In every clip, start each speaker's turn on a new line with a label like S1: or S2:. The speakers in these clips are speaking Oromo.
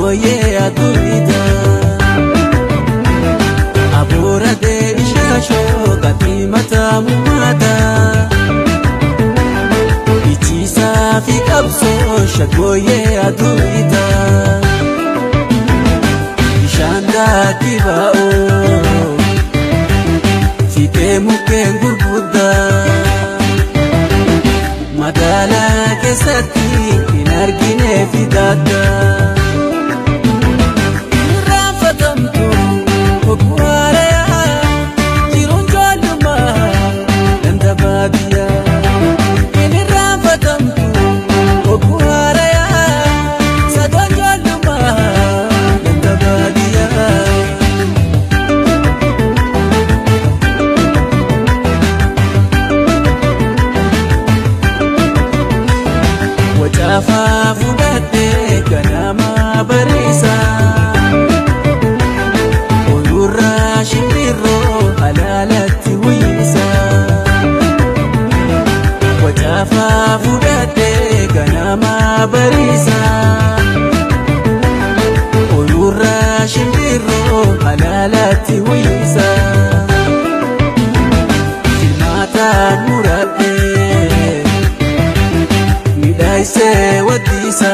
S1: shagooyee aduudha aboora deebishaa shookati mataa mummaata ichiisaa fi qabsoo shagooyee aduudha bishaan daakii baa'oo fiixee mukkeen gurguddaa magaalaa keessatti hin argine fidaadda irraanfatamtu okwaarayaa jiruun jaallumaa ganda baadiyyaa hin irraanfatamtu okwaarayaa sadan jaallumaa ganda baadiyyaa Wajafaa fudhadhee ganama bariisa Olurraa shimbirroo halaalatti wayisa Wajafaa fudhadhee ganama bariisa Olurraa shimbirroo halaalatti wayisa Filmaataan muradhee Daisee wadisa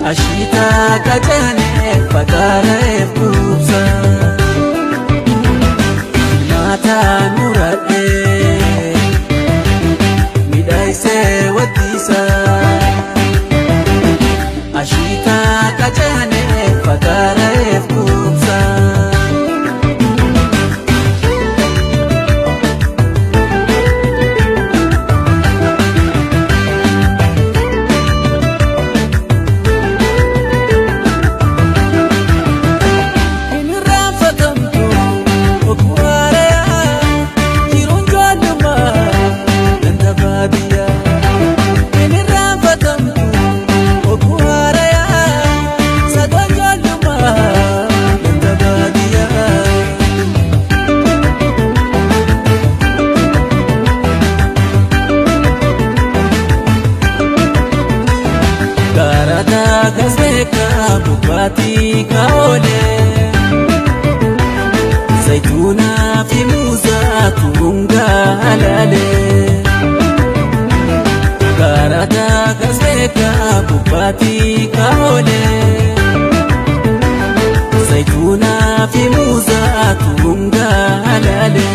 S1: ashita kajane fatara efkusa mata nurade midaisee wadisa ashita kajane fatara efkusa Gazeka bupati kaole Zaituna fi muza tunga halale Karata gazeka bupati kaole Zaituna fi muza tunga halale